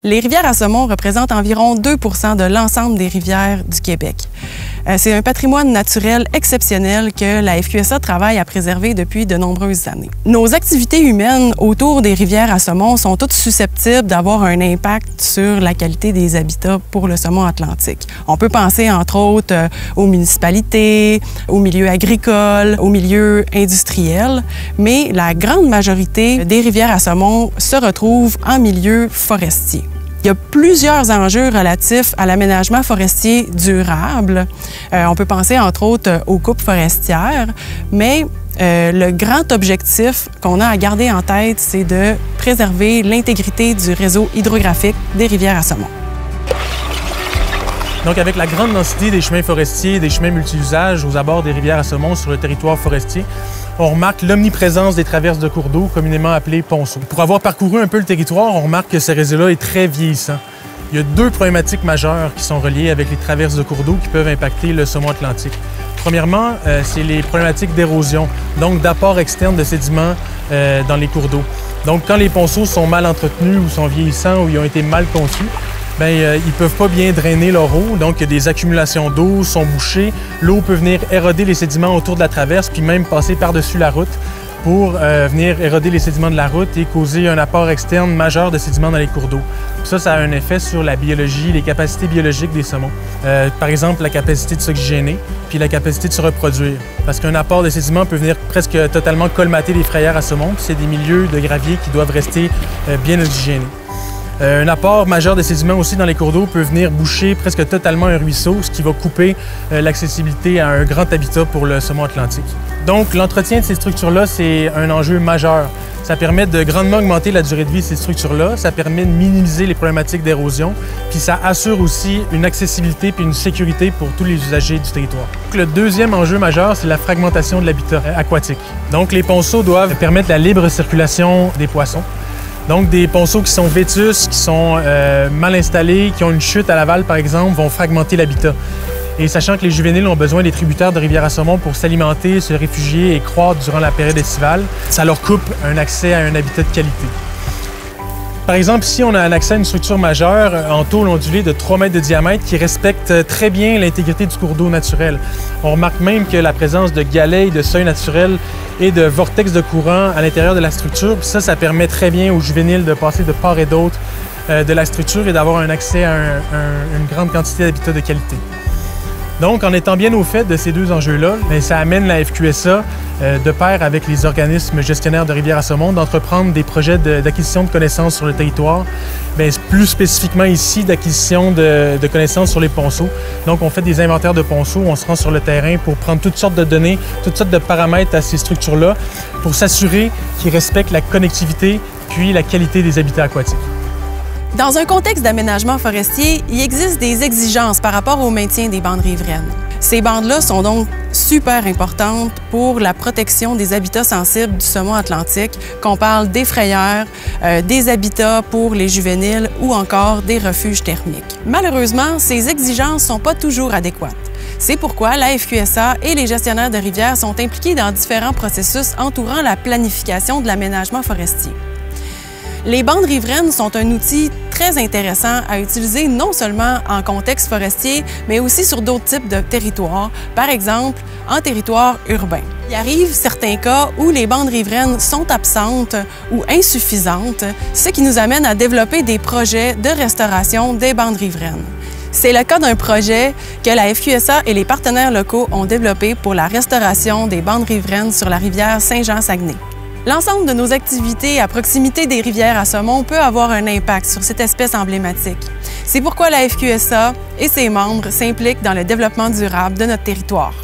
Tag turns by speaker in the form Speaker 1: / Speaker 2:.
Speaker 1: Les rivières à saumon représentent environ 2 % de l'ensemble des rivières du Québec. C'est un patrimoine naturel exceptionnel que la FQSA travaille à préserver depuis de nombreuses années. Nos activités humaines autour des rivières à saumon sont toutes susceptibles d'avoir un impact sur la qualité des habitats pour le saumon atlantique. On peut penser entre autres aux municipalités, aux milieux agricoles, aux milieux industriels, mais la grande majorité des rivières à saumon se retrouvent en milieu forestier. Il y a plusieurs enjeux relatifs à l'aménagement forestier durable. On peut penser entre autres aux coupes forestières, mais le grand objectif qu'on a à garder en tête, c'est de préserver l'intégrité du réseau hydrographique des rivières à saumon.
Speaker 2: Donc, avec la grande densité des chemins forestiers et des chemins multi-usages aux abords des rivières à saumon sur le territoire forestier, on remarque l'omniprésence des traverses de cours d'eau, communément appelées ponceaux. Pour avoir parcouru un peu le territoire, on remarque que ce réseau-là est très vieillissant. Il y a deux problématiques majeures qui sont reliées avec les traverses de cours d'eau qui peuvent impacter le saumon atlantique. Premièrement, c'est les problématiques d'érosion, donc d'apport externe de sédiments dans les cours d'eau. Donc, quand les ponceaux sont mal entretenus ou sont vieillissants ou ils ont été mal conçus, ils ne peuvent pas bien drainer leur eau, donc il y a des accumulations d'eau, sont bouchées. L'eau peut venir éroder les sédiments autour de la traverse, puis même passer par-dessus la route pour venir éroder les sédiments de la route et causer un apport externe majeur de sédiments dans les cours d'eau. Ça a un effet sur la biologie, les capacités biologiques des saumons. Par exemple, la capacité de s'oxygéner, puis la capacité de se reproduire. Parce qu'un apport de sédiments peut venir presque totalement colmater les frayères à saumon, puis c'est des milieux de gravier qui doivent rester bien oxygénés. Un apport majeur de sédiments aussi dans les cours d'eau peut venir boucher presque totalement un ruisseau, ce qui va couper l'accessibilité à un grand habitat pour le saumon atlantique. Donc, l'entretien de ces structures-là, c'est un enjeu majeur. Ça permet de grandement augmenter la durée de vie de ces structures-là, ça permet de minimiser les problématiques d'érosion, puis ça assure aussi une accessibilité puis une sécurité pour tous les usagers du territoire. Le deuxième enjeu majeur, c'est la fragmentation de l'habitat aquatique. Donc, les ponceaux doivent permettre la libre circulation des poissons. Donc, des ponceaux qui sont vétustes, qui sont mal installés, qui ont une chute à l'aval, par exemple, vont fragmenter l'habitat. Et sachant que les juvéniles ont besoin des tributaires de rivières à saumon pour s'alimenter, se réfugier et croître durant la période estivale, ça leur coupe un accès à un habitat de qualité. Par exemple, ici, on a un accès à une structure majeure en tôle ondulée de 3 mètres de diamètre qui respecte très bien l'intégrité du cours d'eau naturel. On remarque même que la présence de galets, de seuils naturels et de vortex de courant à l'intérieur de la structure. Puis ça permet très bien aux juvéniles de passer de part et d'autre de la structure et d'avoir un accès à une grande quantité d'habitat de qualité. Donc, en étant bien au fait de ces deux enjeux-là, ça amène la FQSA, de pair avec les organismes gestionnaires de rivières à saumon, d'entreprendre des projets d'acquisition de connaissances sur le territoire, plus spécifiquement ici, d'acquisition de connaissances sur les ponceaux. Donc, on fait des inventaires de ponceaux, on se rend sur le terrain pour prendre toutes sortes de données, toutes sortes de paramètres à ces structures-là, pour s'assurer qu'ils respectent la connectivité puis la qualité des habitats aquatiques.
Speaker 1: Dans un contexte d'aménagement forestier, il existe des exigences par rapport au maintien des bandes riveraines. Ces bandes-là sont donc super importantes pour la protection des habitats sensibles du saumon atlantique, qu'on parle des frayères, des habitats pour les juvéniles ou encore des refuges thermiques. Malheureusement, ces exigences ne sont pas toujours adéquates. C'est pourquoi la FQSA et les gestionnaires de rivières sont impliqués dans différents processus entourant la planification de l'aménagement forestier. Les bandes riveraines sont un outil très intéressant à utiliser non seulement en contexte forestier, mais aussi sur d'autres types de territoires, par exemple en territoire urbain. Il arrive certains cas où les bandes riveraines sont absentes ou insuffisantes, ce qui nous amène à développer des projets de restauration des bandes riveraines. C'est le cas d'un projet que la FQSA et les partenaires locaux ont développé pour la restauration des bandes riveraines sur la rivière Saint-Jean-Saguenay. L'ensemble de nos activités à proximité des rivières à saumon peut avoir un impact sur cette espèce emblématique. C'est pourquoi la FQSA et ses membres s'impliquent dans le développement durable de notre territoire.